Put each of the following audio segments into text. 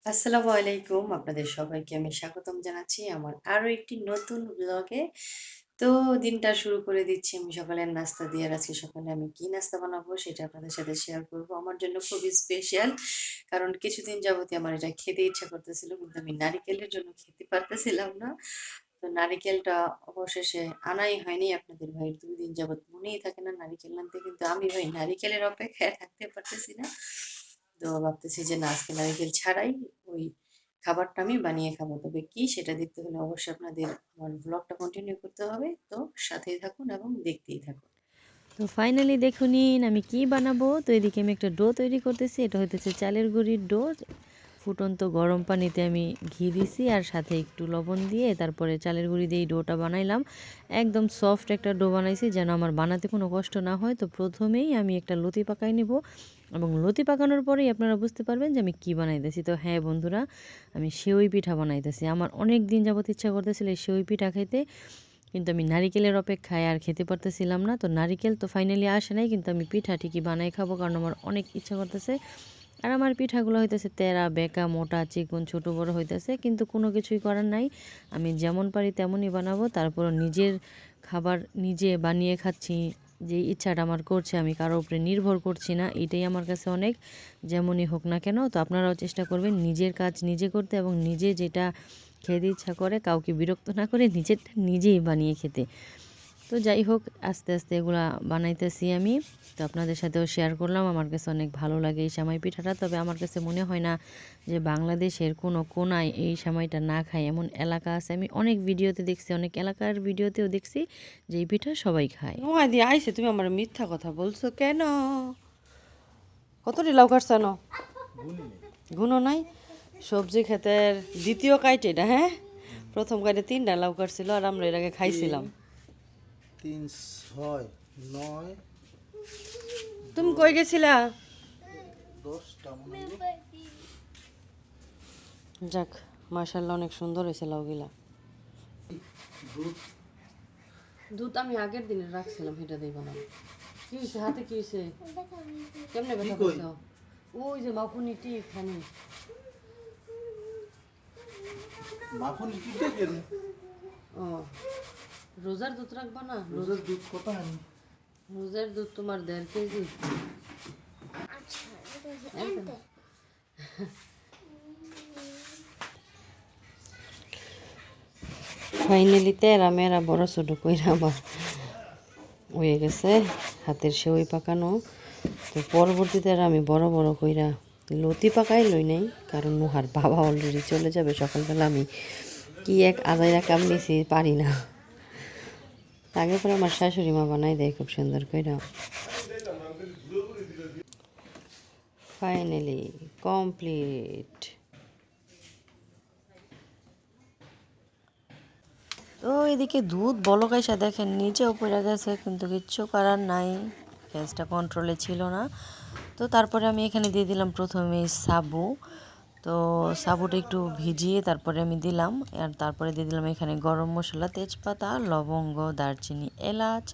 আসসালামু আলাইকুম। আপনাদের সবাইকে আমি স্বাগতম জানাচ্ছি আমার আরো একটি নতুন ব্লগে। তো দিনটা শুরু করে দিচ্ছি আমি সকালের নাস্তা দিয়ে। আর আজকে সকালে আমি কি নাস্তা বানাবো সেটা আপনাদের সাথে শেয়ার করব। আমার জন্য খুবই স্পেশাল। কারণ কিছুদিন যাবতই আমার এটা খেতে ইচ্ছা করতেছিল কিন্তু আমি নারিকেলের জন্য খেতে পারতেছিলাম না। তো নারিকেলটা অবশেষে আনাই হয়নি। আপনাদের ভাইয়ের ২ দিন যাবত মনেই থাকে না নারিকেল আনতে। কিন্তু আমি ভাই নারিকেলের অপেক্ষায় থাকতে পারতেছি না। তো ভাবতেছি যে না আজকে নারিকেল ছাড়াই ওই খাবারটা আমি বানিয়ে খাবো। তবে কি সেটা দেখতে হলে অবশ্যই আপনাদের আমার ব্লগটা কন্টিনিউ করতে হবে। তো সাথেই থাকুন এবং দেখতেই থাকুন। তো ফাইনালি দেখুনিন আমি কি বানাবো। তো এদিকে আমি একটা ডো তৈরি করতেছি। এটা হইতেছে চালের গুঁড়ির ডো। ফুটন্ত গরম পানিতে আমি ঘি দিছি আর সাথে একটু লবণ দিয়ে তারপরে চালের গুঁড়ি দিয়ে এই ডোটা বানাইলাম। একদম সফট একটা ডো বানাইছি যেন আমার বানাতে কোনো কষ্ট না হয়। তো প্রথমেই আমি একটা লতি পাকাই নিব এবং লতি পাকানোর পরেই আপনারা বুঝতে পারবেন যে আমি কি বানাইতেছি। তো হ্যাঁ বন্ধুরা, আমি সেওই পিঠা বানাইতেছি। আমার অনেক দিন যাবত ইচ্ছা করতেছিল এই সেওই পিঠা খাইতে, কিন্তু আমি নারিকেলের অপেক্ষায় আর খেতে পারতেছিলাম না। তো নারিকেল তো ফাইনালি আসে নাই, কিন্তু আমি পিঠা ঠিকই বানাই খাবো কারণ আমার অনেক ইচ্ছা করতেছে। আর আমার পিঠাগুলো হইতেছে তেরা বেঁকা মোটা চিকন ছোট বড় হইতেছে, কিন্তু কোনো কিছুই করার নাই। আমি যেমন পারি তেমনই বানাবো। তারপর নিজের খাবার নিজে বানিয়ে খাচ্ছি, যে ইচ্ছাটা আমার করছে, আমি কারোর উপরে নির্ভর করছি না, এটাই আমার কাছে অনেক। যেমনই হোক না কেন, তো আপনারাও চেষ্টা করবেন নিজের কাজ নিজে করতে এবং নিজে যেটা খেতে ইচ্ছা করে কাউকে বিরক্ত না করে নিজেরটা নিজেই বানিয়ে খেতে। তো যাই হোক, আস্তে আস্তে এগুলা বানাইতেছি আমি। তো আপনাদের সাথেও শেয়ার করলাম। আমার কাছে অনেক ভালো লাগে এই সেমাই পিঠাটা। তবে আমার কাছে মনে হয় না যে বাংলাদেশের কোনো কোনায় এই সেমাইটা না খায় এমন এলাকা আছে। আমি অনেক ভিডিওতে দেখছি, অনেক এলাকার ভিডিওতেও দেখছি যে এই পিঠা সবাই খায়। নোয়া দিয়ে আইসে, তুমি আমার মিথ্যা কথা বলছো কেন? কতটি লাউ কাটছানো? গুনো নাই। সবজি ক্ষেতের দ্বিতীয় কাইট এটা, হ্যাঁ। প্রথম কাইটে 3টা লাউ কাটছিল আর আমরা এর আগে খাইছিলাম। 3 6 9 তুমি কই গেছিলা? 10টা মনে হয়। যাক, মাশাআল্লাহ অনেক সুন্দর হয়েছে লাউগুলা। দুধ দুধ আমি আগের দিনে রাখছিলাম, সেটা দিয়ে বানাবো। কি হয়েছে হাতে, কি হয়েছে? কেমনে ব্যথা কই? পাইছো? ওই যে মাখুনিটি এখানে। মাখন কিটা কেন? ও, রোজার দুধ রাখবা না? রোজের দুধ কত আনি? রোজার দুধ তোমার 1.5 কেজি। ফাইনালি তেরা মেরা বড় ছোট কইরা আমার হয়ে গেছে হাতের সেওই পাকানো। তো পরবর্তীতে আর আমি বড় বড় কইরা লতি পাকাই লই নাই, কারণ নুহার বাবা অলরেডি চলে যাবে সকালবেলা। আমি কি এক আজাইরা কাম নিছি, পারি না। আগে পরে আমার শাশুড়ি মা বানাই দেয় খুব সুন্দর কইরা। Finally complete. তো এদিকে দুধ বলকাইসা দেখেন নিচেও পড়ে গেছে, কিন্তু কিচ্ছু করার নাই, গ্যাসটা কন্ট্রোলে ছিল না। তো তারপরে আমি এখানে দিয়ে দিলাম প্রথমে সাবু। তো সাবুটা একটু ভিজিয়ে তারপরে আমি দিলাম। আর তারপরে দিয়ে দিলাম এখানে গরম মশলা, তেজপাতা, লবঙ্গ, দারচিনি, এলাচ,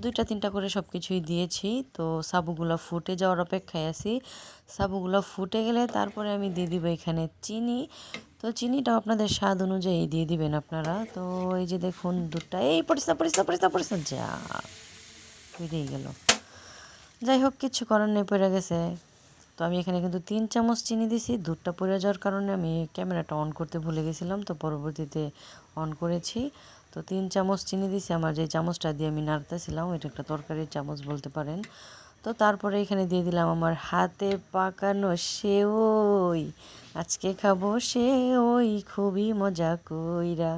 2-3টা করে সব কিছুই দিয়েছি। তো সাবুগুলো ফুটে যাওয়ার অপেক্ষায় আছি। সাবুগুলো ফুটে গেলে তারপরে আমি দিয়ে দিব এখানে চিনি। তো চিনিটা আপনাদের স্বাদ অনুযায়ী দিয়ে দিবেন আপনারা। তো এই যে দেখুন দুধটা, এই পরিষ্কার পরিষ্কার পরিষ্কার পরিষ্কার যা বেরিয়ে গেল। যাই হোক, কিচ্ছু করার নেই, পড়ে গেছে। তো আমি এখানে কিন্তু 3 চামচ চিনি দিছি। দুধটা পড়ে যাওয়ার কারণে আমি ক্যামেরাটা অন করতে ভুলে গেছিলাম, তো পরবর্তীতে অন করেছি। তো 3 চামচ চিনি দিছি। আমার যে চামচটা দিয়ে আমি নাড়তেছিলাম এটা একটা তরকারির চামচ বলতে পারেন। তো তারপরে এখানে দিয়ে দিলাম আমার হাতে পাকানো সেওই। আজকে খাবো সেওই খুবই মজা কইরা।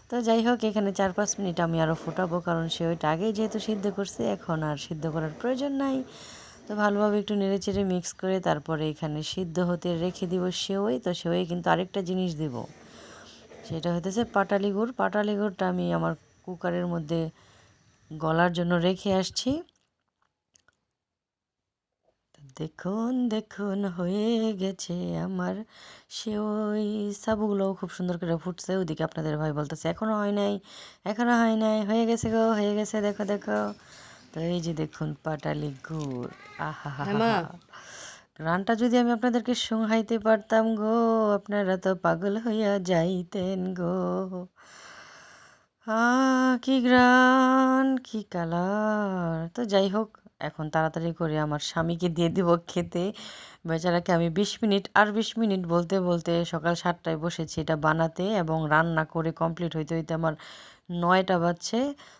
তো যাই হোক, এখানে 4-5 মিনিট আমি আরও ফোটাবো, কারণ সেওইটা আগেই যেহেতু সিদ্ধ করছে এখন আর সিদ্ধ করার প্রয়োজন নাই। তো ভালোভাবে একটু নেড়েচেড়ে মিক্স করে তারপরে এখানে সিদ্ধ হতে রেখে দিব সেওই। তো সেওই কিন্তু আরেকটা জিনিস দিব, সেটা হইতেছে পাটালি গুড়। পাটালি গুড়টা আমি আমার কুকারের মধ্যে গলার জন্য রেখে আসছি। দেখুন দেখুন হয়ে গেছে আমার সেওই। সাবুগুলোও খুব সুন্দর করে ফুটছে। ওদিকে আপনাদের ভাই বলতেছে এখনো হয় নাই, এখনো হয় নাই, হয়ে গেছে গো, হয়ে গেছে, দেখো দেখো। তো এই যে দেখুন পাটালি গুড়, আহা হা হ্যাঁ হা মা, হা, গানটা যদি আমি আপনাদেরকে শোনাইতে পারতাম গো, আপনারা তো পাগল হইয়া যাইতেন গো। কি গ্রান কি কালার। তো যাই হোক, এখন তাড়াতাড়ি করে আমার স্বামীকে দিয়ে দিব খেতে। বেচারাকে আমি 20 মিনিট আর 20 মিনিট বলতে বলতে সকাল 7টায় বসেছি এটা বানাতে, এবং রান্না করে কমপ্লিট হইতে হইতে আমার 9টা বাজছে।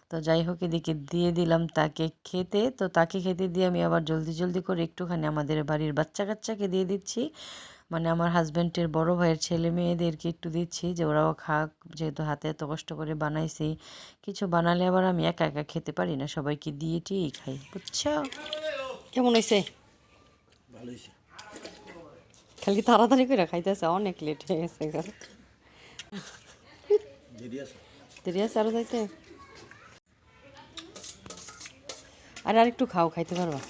তো যাই হোক, এদিকে দিয়ে দিলাম তাকে খেতে। তো তাকে খেতে দিয়ে আমি আবার জলদি জলদি করে একটুখানি আমাদের বাড়ির বাচ্চা কাচ্চাকে দিয়ে দিচ্ছি, মানে আমার হাজব্যান্ডের বড় ভাইয়ের ছেলে মেয়েদেরকে একটু দিচ্ছি যে ওরাও খাক, যেহেতু হাতে এত কষ্ট করে বানাইছি। কিছু বানালে আবার আমি একা একা খেতে পারি না, সবাইকে দিয়ে টিয়েই খাই, বুঝছো? কেমন হয়েছে? ভালো হয়েছে। খালি তাড়াতাড়ি করে খাইতেছে, অনেক লেট হয়ে গেছে গো। দেরি আছে। দেরি আছে আরো যাইতে? আর একটু খাও, খাইতে পারবা।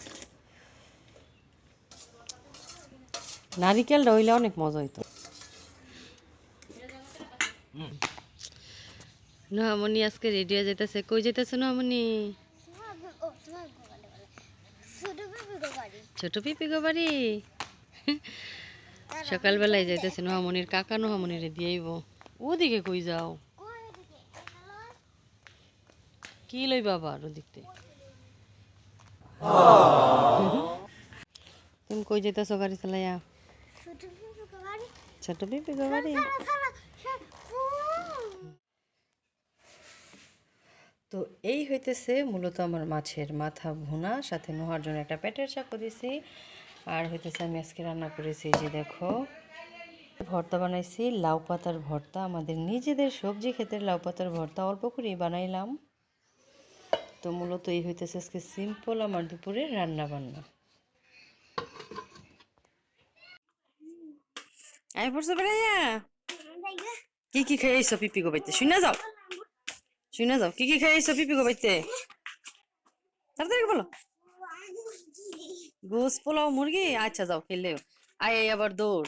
নারিকেলটা হইলে অনেক মজা হইতো। নোহামণি আজকে রেডি হয়ে যেতেছে। কই যেতেছে নোহামণি? ছোট পিপি গো বাড়ি। সকালবেলায় যাইতেছে নোহামণির কাকা নোহামণিরে দিয়েইব। ওদিকে কই যাও? কি লই বাবা আর ওদিকতে? তুমি কই যেতেছো গাড়ি চালাইয়া? ছোট পিপি গো বাড়ি। তো এই হইতেছে মূলত আমার মাছের মাথা ভুনা, সাথে নোহার জন্য একটা পেটের চাকু দিছি। আর হইতেছে আমি আজকে রান্না করেছি যে দেখো, ভর্তা বানাইছি, লাউ পাতার ভর্তা। আমাদের নিজেদের সবজি ক্ষেতের লাউ পাতার ভর্তা, অল্প করেই বানাইলাম। তো মূলত এই হইতেছে আজকে সিম্পল আমার দুপুরের রান্না বান্না। আই পড়ছো বেড়াইয়া? কি কি খাইছো পিপি গো বাইতে? শুনে যাও, শুনে যাও, কি কি খাইছো পিপি গো বাইতে? তাড়াতাড়ি বলো। গোস পোলাও মুরগি, আচ্ছা যাও খেলেও। আয় আবার দৌড়।